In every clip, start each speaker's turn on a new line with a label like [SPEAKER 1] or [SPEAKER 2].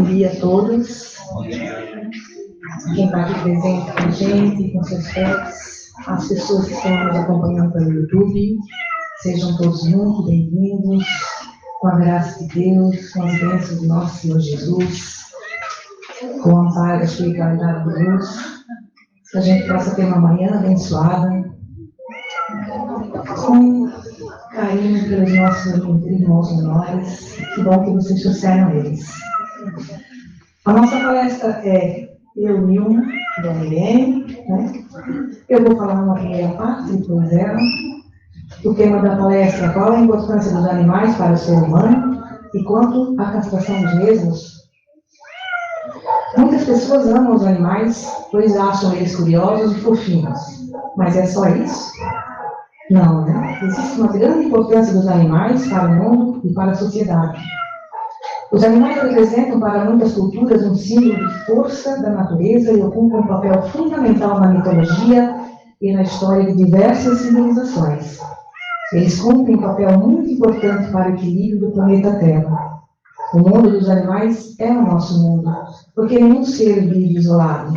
[SPEAKER 1] dia a todos. Quem está aqui presente com a gente, com seus pets, as pessoas que estão nos acompanhando pelo YouTube, sejam todos muito bem-vindos, com a graça de Deus, com as bênçãos do nosso Senhor Jesus, com o amparo da espiritualidade de Deus, que a gente possa ter uma manhã abençoada, com carinho pelos nossos irmãos menores. Que bom que vocês trouxeram eles. A nossa palestra é eu, Nilma, da Milene, né? Eu vou falar uma primeira parte, depois ela. O tema da palestra: qual a importância dos animais para o ser humano e quanto à castração dos mesmos. Muitas pessoas amam os animais, pois acham eles curiosos e fofinhos. Mas é só isso? Não, né? Existe uma grande importância dos animais para o mundo e para a sociedade. Os animais representam para muitas culturas um símbolo de força da natureza e ocupam um papel fundamental na mitologia e na história de diversas civilizações. Eles cumprem um papel muito importante para o equilíbrio do planeta Terra. O mundo dos animais é o nosso mundo, porque nenhum ser vive isolado.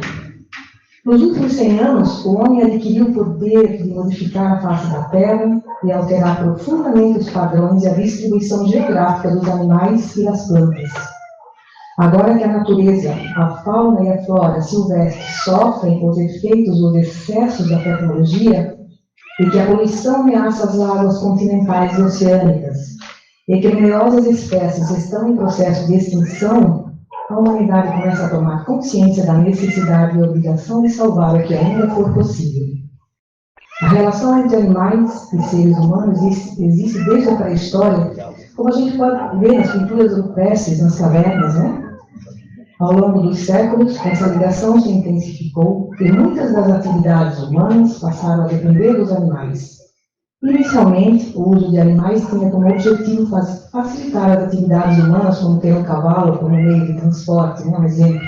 [SPEAKER 1] Nos últimos 100 anos, o homem adquiriu o poder de modificar a face da Terra e alterar profundamente os padrões e a distribuição geográfica dos animais e das plantas. Agora que a natureza, a fauna e a flora silvestres sofrem os efeitos dos excessos da tecnologia e que a poluição ameaça as águas continentais e oceânicas, e que numerosas espécies estão em processo de extinção, a humanidade começa a tomar consciência da necessidade e obrigação de salvar o que ainda for possível. A relação entre animais e seres humanos existe desde a pré-história, como a gente pode ver nas pinturas rupestres, nas cavernas, né? Ao longo dos séculos, essa ligação se intensificou e muitas das atividades humanas passaram a depender dos animais. Inicialmente, o uso de animais tinha como objetivo facilitar as atividades humanas, como ter um cavalo como meio de transporte, um exemplo,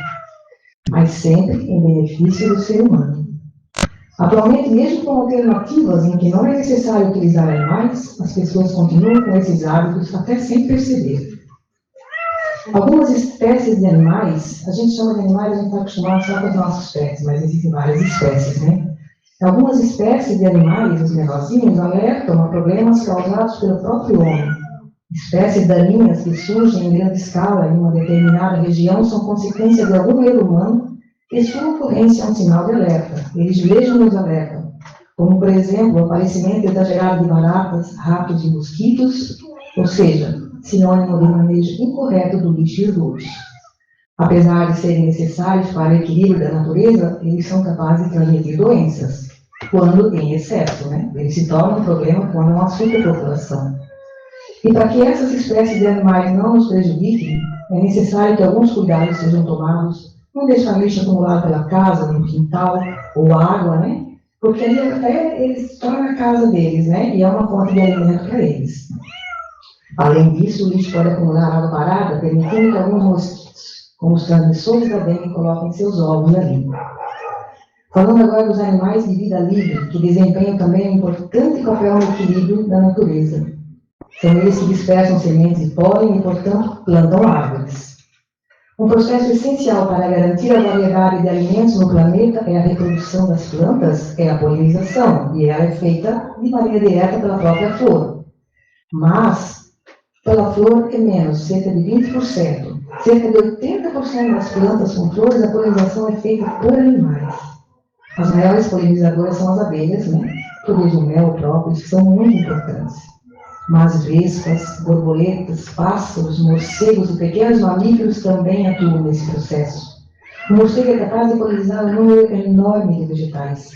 [SPEAKER 1] mas sempre em benefício do ser humano. Atualmente, mesmo com alternativas em que não é necessário utilizar animais, as pessoas continuam com esses hábitos até sem perceber. Algumas espécies de animais, a gente chama de animais, a gente está acostumado só com os nossos pets, mas existem várias espécies, né? Algumas espécies de animais, os menorzinhos, alertam a problemas causados pelo próprio homem. Espécies daninhas que surgem em grande escala em uma determinada região são consequência de algum erro humano e sua ocorrência é um sinal de alerta. Eles mesmos nos alertam, como, por exemplo, o aparecimento exagerado de baratas, ratos e mosquitos, ou seja, sinônimo de manejo incorreto do lixo e esgotos. Apesar de serem necessários para o equilíbrio da natureza, eles são capazes de transmitir doenças, quando em excesso, né? Eles se tornam um problema quando há uma superpopulação. E para que essas espécies de animais não nos prejudiquem, é necessário que alguns cuidados sejam tomados, não deixar lixo acumulado pela casa, no quintal, ou água, né? Porque ali até eles estão na casa deles, né? E é uma fonte de alimento para eles. Além disso, o lixo pode acumular água parada, permitindo que alguns mosquitos, como os transmissores da dengue, coloquem seus ovos ali. Falando agora dos animais de vida livre, que desempenham também um importante papel no equilíbrio da natureza. São eles que dispersam sementes de pólen e, portanto, plantam árvores. Um processo essencial para garantir a variedade de alimentos no planeta é a reprodução das plantas, é a polinização, e ela é feita de maneira direta pela própria flor. Mas, pela flor é menos, cerca de 20%. Cerca de 80% das plantas com flores, a polinização é feita por animais. As maiores polinizadoras são as abelhas, né? Produzem mel próprio, que são muito importantes. Mas vespas, borboletas, pássaros, morcegos e pequenos mamíferos também atuam nesse processo. O morcego é capaz de polinizar um número enorme de vegetais.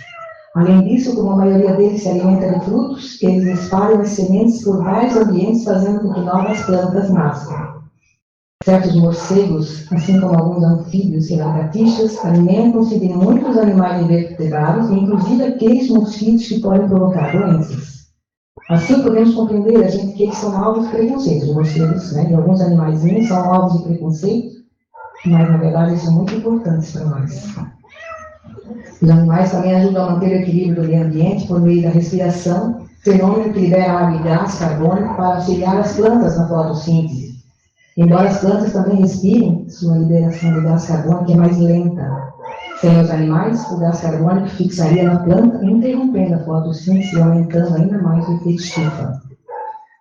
[SPEAKER 1] Além disso, como a maioria deles se alimenta de frutos, eles espalham as sementes por vários ambientes, fazendo com que novas plantas nasçam. Certos morcegos, assim como alguns anfíbios e lagartixas, alimentam-se de muitos animais invertebrados, inclusive aqueles mosquitos que podem provocar doenças. Assim, podemos compreender, que eles são alvos de preconceito. Os morcegos, né, e alguns animaizinhos são alvos de preconceito, mas, na verdade, eles são muito importantes para nós. Os animais também ajudam a manter o equilíbrio do meio ambiente por meio da respiração, fenômeno que libera água e gás carbônico para auxiliar as plantas na fotossíntese. Embora as plantas também respirem, sua liberação de gás carbônico é mais lenta. Sem os animais, o gás carbônico fixaria na planta, interrompendo a fotossíntese e aumentando ainda mais o efeito estufa.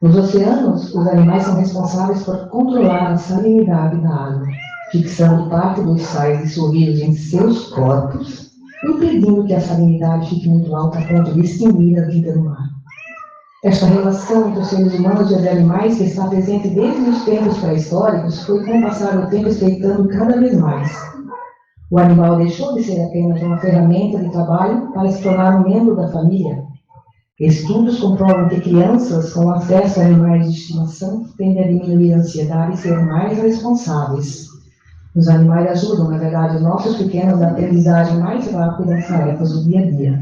[SPEAKER 1] Nos oceanos, os animais são responsáveis por controlar a salinidade da água, fixando parte dos sais dissolvidos em seus corpos, impedindo que a salinidade fique muito alta a ponto de extinguir a vida no mar. Esta relação entre os seres humanos e os animais, que está presente desde os tempos pré-históricos, foi com o passar do tempo estreitando cada vez mais. O animal deixou de ser apenas uma ferramenta de trabalho para se tornar um membro da família. Estudos comprovam que crianças com acesso a animais de estimação tendem a diminuir a ansiedade e ser mais responsáveis. Os animais ajudam, na verdade, os nossos pequenos a aprendizagem mais rápida das tarefas do dia a dia.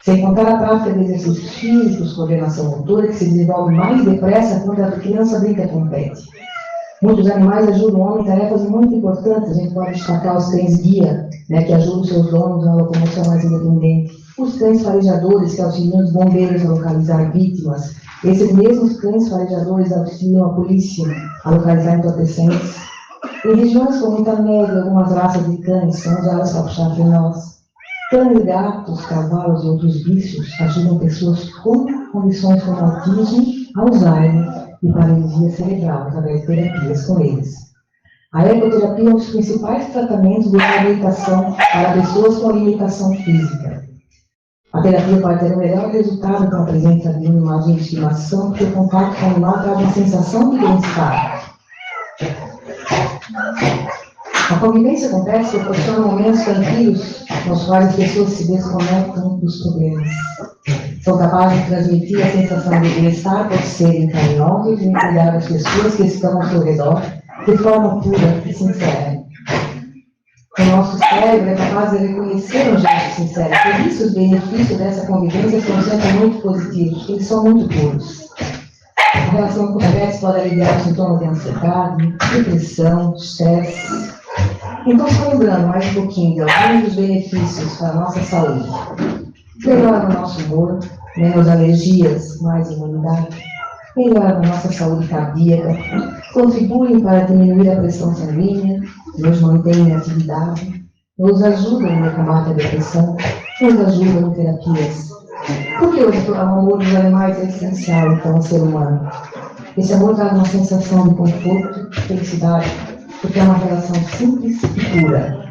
[SPEAKER 1] Sem contar a prática de exercícios físicos, coordenação motora, que se desenvolve mais depressa quando a criança brinca e compete. Muitos animais ajudam o homem em tarefas muito importantes. A gente pode destacar os cães-guia, que ajudam os seus donos na locomoção mais independente. Os cães farejadores, que auxiliam os bombeiros a localizar vítimas. Esses mesmos cães farejadores auxiliam a polícia a localizar entorpecentes. Em regiões com muita neve, algumas raças de cães são usadas para puxar trenós. Cães, gatos, cavalos e outros bichos ajudam pessoas com condições como autismo, Alzheimer e paralisia cerebral através de terapias com eles. A ecoterapia é um dos principais tratamentos de reabilitação para pessoas com limitação física. A terapia pode ter um melhor resultado com a presença de um animal de estimação, porque o contato com o animal traz uma sensação de bem-estar. A convivência com pets proporciona momentos tranquilos nos quais as pessoas se desconectam dos problemas. São capazes de transmitir a sensação de bem-estar por serem carinhosos e cuidar das pessoas que estão ao seu redor de forma pura e sincera. O nosso cérebro é capaz de reconhecer um gesto sincero, por isso os benefícios dessa convivência são sempre muito positivos, eles são muito puros. A relação com os pets pode aliviar os sintomas de ansiedade, depressão, estresse. Então, só lembrando mais um pouquinho de alguns dos benefícios para a nossa saúde. Melhora o nosso humor, menos alergias, mais imunidade. Melhora a nossa saúde cardíaca. Contribuem para diminuir a pressão sanguínea, nos mantém em atividade, nos ajudam no combate à depressão, nos ajudam em terapias. Por que hoje o amor dos animais é essencial então ao ser humano? Esse amor traz uma sensação de conforto, felicidade, porque é uma relação simples e pura.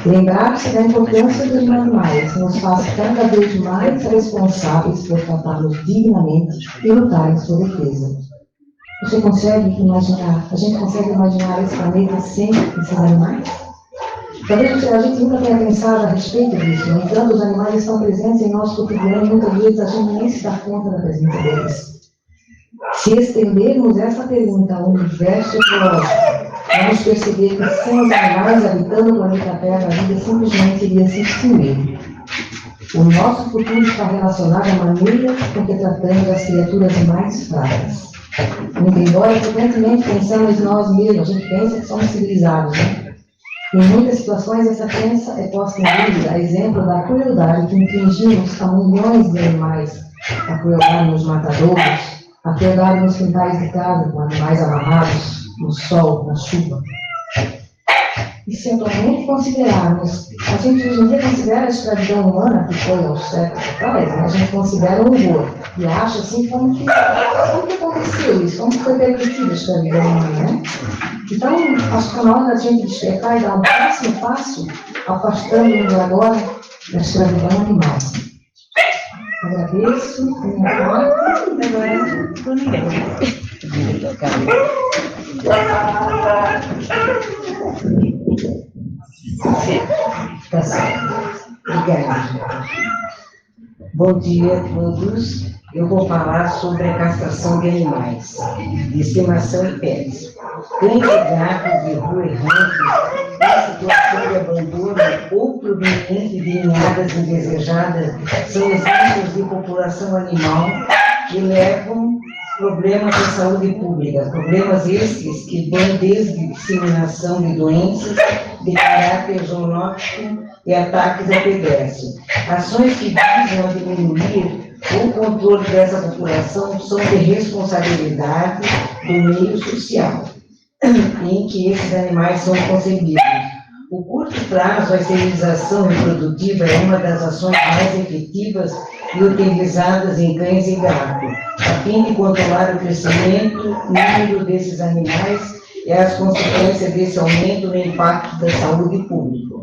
[SPEAKER 1] Lembrar-se da importância dos animais nos faz cada vez mais responsáveis por tratá-los dignamente e lutar em sua defesa. Você consegue imaginar, a gente consegue imaginar esse planeta sem esses animais? Talvez a gente nunca tenha pensado a respeito disso, no entanto, os animais estão presentes em nosso cotidiano e muitas vezes a gente nem se dá conta da presença deles. Se estendermos essa pergunta ao universo ecológico, vamos perceber que sem os animais habitando o planeta Terra, a vida simplesmente iria se extinguir. O nosso futuro está relacionado à maneira com que tratamos as criaturas mais fracas. Muito embora frequentemente pensamos em nós mesmos, a gente pensa que somos civilizados, Em muitas situações, essa crença é posta em dúvida, a exemplo da crueldade que infligimos a milhões de animais, a crueldade nos matadouros, a crueldade nos quintais de casa, com animais amarrados no sol, na chuva. E se atualmente considerarmos, a gente hoje em dia considera a escravidão humana, que foi aos séculos atrás, a gente considera um horror, e acha assim como que aconteceu isso, como que foi permitida a escravidão humana, Então, acho que é na hora da gente despertar e dar um próximo passo, afastando-nos agora da escravidão animal. Agradeço, minha parte, e agora com ninguém. Tá certo. Obrigada. Bom dia a todos. Eu vou falar sobre a castração de animais, de estimação e pets. Cães e gatos de rua errantes, em situação de abandono ou proveniente de ninhadas indesejadas, são exemplos de população animal que levam problemas à saúde pública, problemas esses que vão desde disseminação de doenças de caráter zoonótico e ataques a pedestres. Ações que visam a diminuir o controle dessa população são de responsabilidade do meio social.
[SPEAKER 2] em que esses animais são concebidos. O curto prazo, a esterilização reprodutiva é uma das ações mais efetivas e utilizadas em cães e gatos, a fim de controlar o crescimento, número desses animais e as consequências desse aumento no impacto da saúde pública.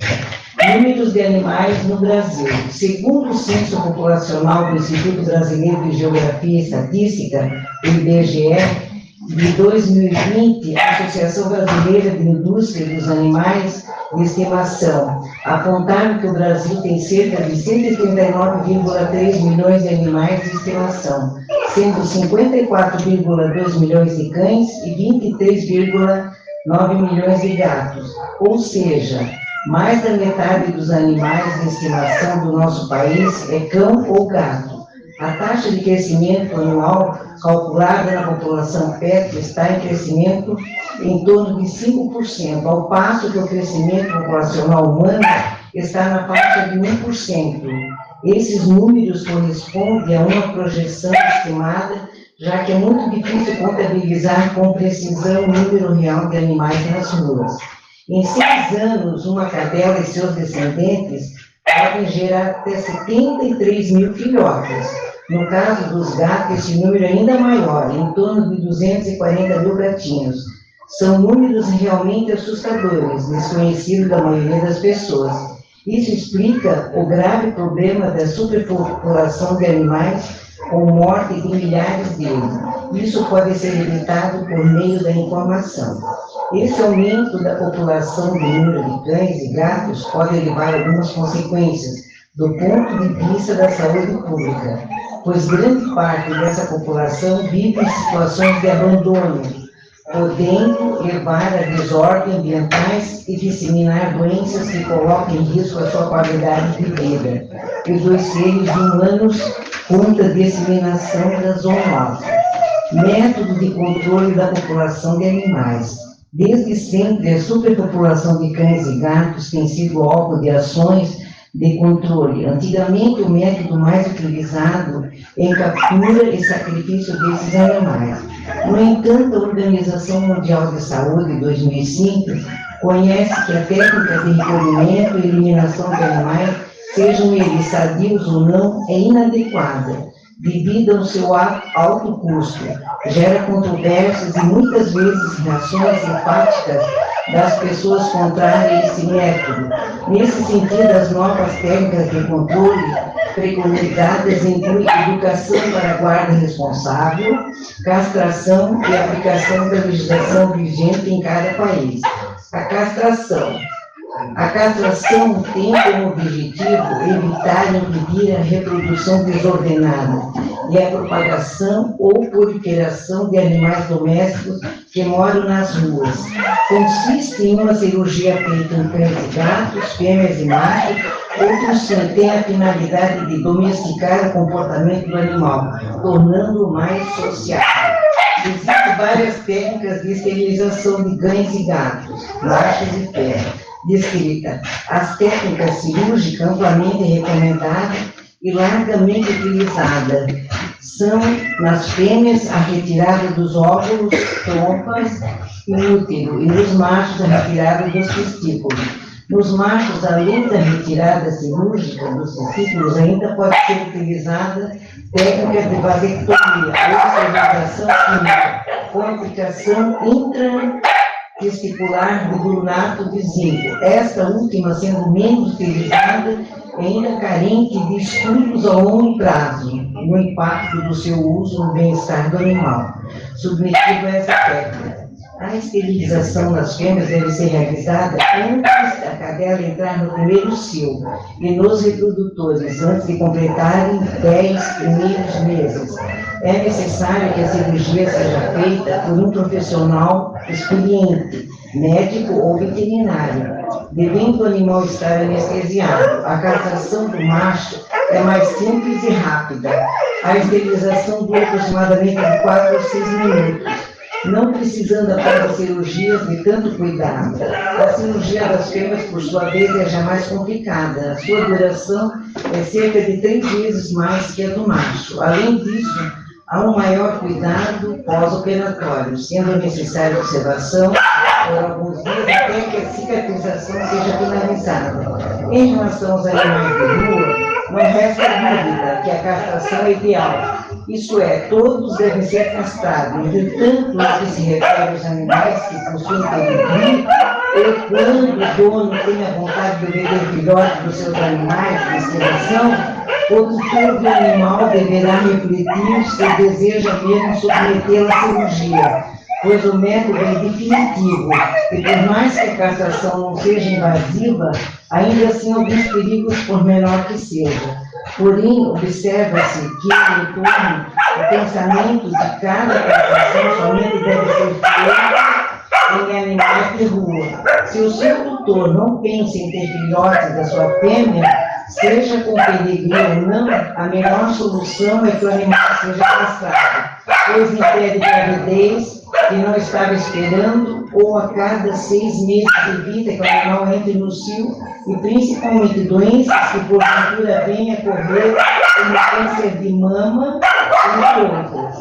[SPEAKER 2] Números de animais no Brasil. Segundo o Censo Populacional do Instituto Brasileiro de Geografia e Estatística, o IBGE, de 2020, a Associação Brasileira de Indústria dos Animais de Estimação apontaram que o Brasil tem cerca de 139,3 milhões de animais de estimação, sendo 54,2 milhões de cães e 23,9 milhões de gatos, ou seja, mais da metade dos animais de estimação do nosso país é cão ou gato. A taxa de crescimento anual calculada na população PET está em crescimento em torno de 5%, ao passo que o crescimento populacional humano está na faixa de 1%. Esses números correspondem a uma projeção estimada, já que é muito difícil contabilizar com precisão o número real de animais nas ruas. Em 6 anos, uma cadela e seus descendentes podem gerar até 73 mil filhotes. No caso dos gatos, esse número é ainda maior, em torno de 240 mil gatinhos. São números realmente assustadores, desconhecidos da maioria das pessoas. Isso explica o grave problema da superpopulação de animais, com morte de milhares deles. Isso pode ser evitado por meio da informação. Esse aumento da população do número de cães e gatos pode levar a algumas consequências do ponto de vista da saúde pública, pois grande parte dessa população vive em situações de abandono, podendo levar a desordens ambientais e disseminar doenças que colocam em risco a sua qualidade de vida e dos seres humanos contra a disseminação das zoonoses. Método de controle da população de animais. Desde sempre, a superpopulação de cães e gatos tem sido alvo de ações de controle. Antigamente, o método mais utilizado em captura e sacrifício desses animais. No entanto, a Organização Mundial de Saúde, 2005, conhece que a técnica de recolhimento e eliminação de animais, sejam eles sadios ou não, é inadequada, devido ao seu alto custo, gera controvérsias e muitas vezes reações empáticas das pessoas contrárias a esse método. Nesse sentido, as novas técnicas de controle preconizadas incluem educação para a guarda responsável, castração e aplicação da legislação vigente em cada país. A castração tem como objetivo evitar e impedir a reprodução desordenada e a propagação ou proliferação de animais domésticos que moram nas ruas. Consiste em uma cirurgia feita em cães e gatos, fêmeas e machos. Outros têm a finalidade de domesticar o comportamento do animal, tornando-o mais sociável. Existem várias técnicas de esterilização de cães e gatos, machos e fêmeas. Descrita. As técnicas cirúrgicas amplamente recomendadas e largamente utilizadas são, nas fêmeas, a retirada dos óvulos, trompas e útero, e nos machos, a retirada dos testículos. Nos machos, além da retirada cirúrgica dos testículos, ainda pode ser utilizada técnica de vasectomia, ou esterilização química, com aplicação testicular do gluonato de zinco, esta última sendo menos utilizada e ainda carente de estudos a longo prazo no impacto do seu uso no bem-estar do animal, submetido a essa técnica. A esterilização nas fêmeas deve ser realizada antes da cadela entrar no primeiro cio e nos reprodutores, antes de completarem 10 primeiros meses. É necessário que a cirurgia seja feita por um profissional experiente, médico ou veterinário, devendo o animal estar anestesiado. A castração do macho é mais simples e rápida. A esterilização dura aproximadamente de 4 a 6 minutos, não precisando após a cirurgia de tanto cuidado. A cirurgia das fêmeas, por sua vez, é já mais complicada. A sua duração é cerca de 3 vezes mais que a do macho. Além disso, há um maior cuidado pós-operatório, sendo necessária observação por alguns dias até que a cicatrização seja finalizada. Em relação aos animais de rua, não resta dúvida que a castração é ideal. Isso é, todos devem ser castrados, entretanto, no que se refere aos animais que possuem pedigree, ou quando o dono tem a vontade de vender filhotes dos seus animais de estimação, o tutor do animal deverá refletir se deseja mesmo submetê-lo à cirurgia, pois o método é definitivo, e por mais que a castração não seja invasiva, ainda assim alguns perigos, por menor que seja. Porém, observa-se que, em torno, o pensamento de cada castração somente deve ser feito em animais de rua. Se o seu tutor não pensa em ter filhotes da sua fêmea, seja com pedigree ou não, a melhor solução é que o animal seja castrado, pois impede gravidez que não estava esperando, ou a cada 6 meses evita que o animal entre no cio, e principalmente doenças que porventura venham a correr, como câncer de mama e outras.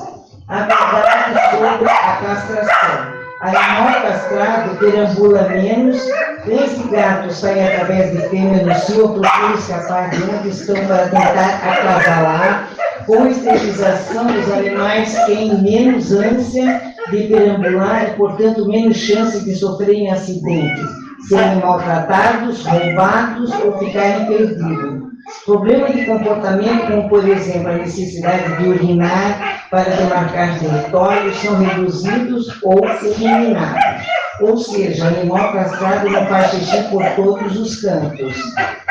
[SPEAKER 2] A verdade sobre a castração. Animal castrado perambula menos, desde gatos saem através de fêmea no cio, procura escapar de onde estão para tentar acasalar. Com a esterilização, os animais têm menos ânsia de perambular e, portanto, menos chance de sofrerem acidentes, serem maltratados, roubados ou ficarem perdidos. Problemas de comportamento, como, por exemplo, a necessidade de urinar para demarcar territórios, são reduzidos ou eliminados. Ou seja, animal castrado não faz xixi por todos os cantos.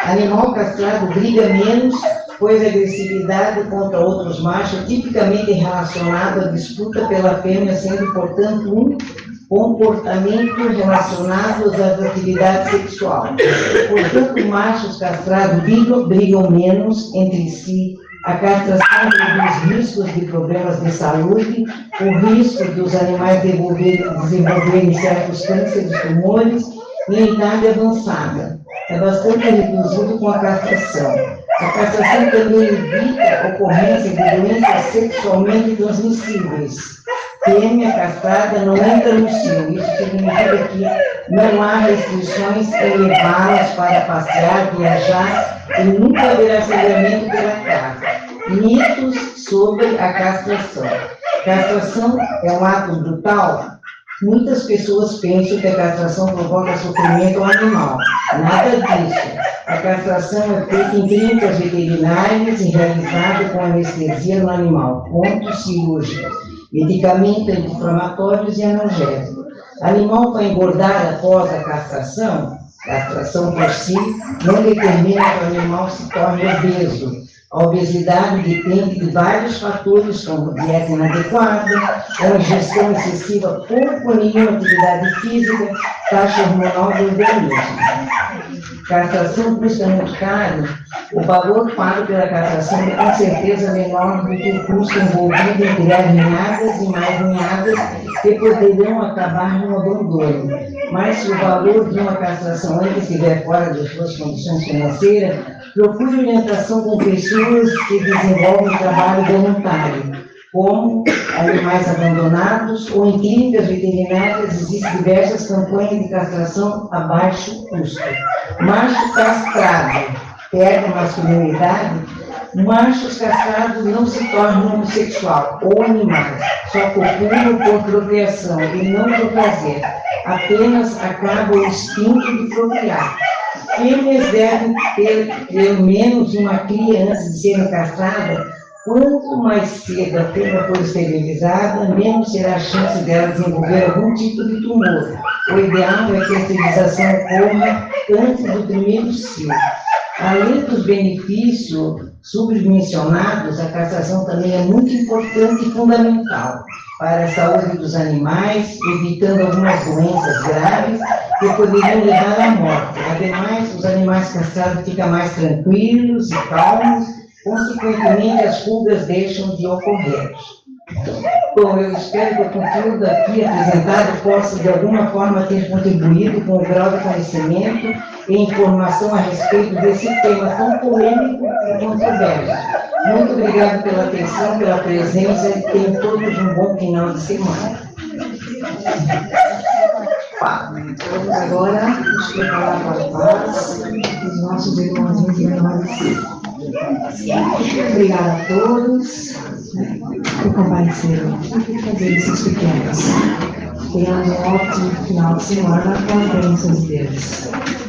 [SPEAKER 2] Animal castrado briga menos, pois a agressividade contra outros machos tipicamente relacionado à disputa pela fêmea, sendo, portanto, um comportamento relacionado às atividades sexuais. Portanto, machos castrados brigam menos entre si. A castração reduz riscos de problemas de saúde, o risco dos animais desenvolverem certos cânceres, tumores em idade avançada. É bastante reduzido com a castração. A castração também evita a ocorrência de doenças sexualmente transmissíveis. Fêmea castrada não entra no cio. Isso significa que não há restrições em levá-las para passear, viajar e nunca haverá sangramento pela casa. Mitos sobre a castração. Castração é um ato brutal? Muitas pessoas pensam que a castração provoca sofrimento ao animal. Nada disso. A castração é feita em clínicas veterinárias e realizada com anestesia no animal, pontos cirúrgicos, medicamentos anti-inflamatórios e analgésicos. Animal para engordar após a castração por si, não determina que o animal se torne obeso. A obesidade depende de vários fatores, como dieta inadequada, ou ingestão excessiva, pouco ou nenhuma atividade física, taxa hormonal do organismo. Castração custa muito caro. O valor pago pela castração é com certeza menor do que o custo envolvido em criar ninhadas e mais ninhadas que poderão acabar no abandono. Mas se o valor de uma castração ainda estiver fora de suas condições financeiras, procure orientação com pessoas que desenvolvem trabalho voluntário, como animais abandonados ou em clínicas veterinárias existem diversas campanhas de castração a baixo custo. Macho castrado perde a masculinidade. Machos castrados não se tornam homossexual ou animais, só copulam por procriação e não por prazer. Apenas acaba o instinto de procriar. Fêmeas devem ter pelo menos uma cria antes de serem castradas. Quanto mais cedo a fêmea for esterilizada, menos será a chance dela desenvolver algum tipo de tumor. O ideal é que a esterilização ocorra antes do primeiro ciclo. Além dos benefícios submencionados, a castração também é muito importante e fundamental para a saúde dos animais, evitando algumas doenças graves que poderiam levar à morte. Ademais, os animais castrados ficam mais tranquilos e calmos, consequentemente as fugas deixam de ocorrer. Bom, eu espero que o conteúdo aqui apresentado possa de alguma forma ter contribuído com o grau de conhecimento e informação a respeito desse tema tão polêmico e controverso. Muito obrigado pela atenção, pela presença e tenham todos um bom final de semana.
[SPEAKER 1] Vamos agora nos preparar para a paz dos nossos irmãos e irmãs. Obrigada a todos que compareceram e fazer esses pequenos. Tenhamos um ótimo final de semana com as bênçãos de Deus.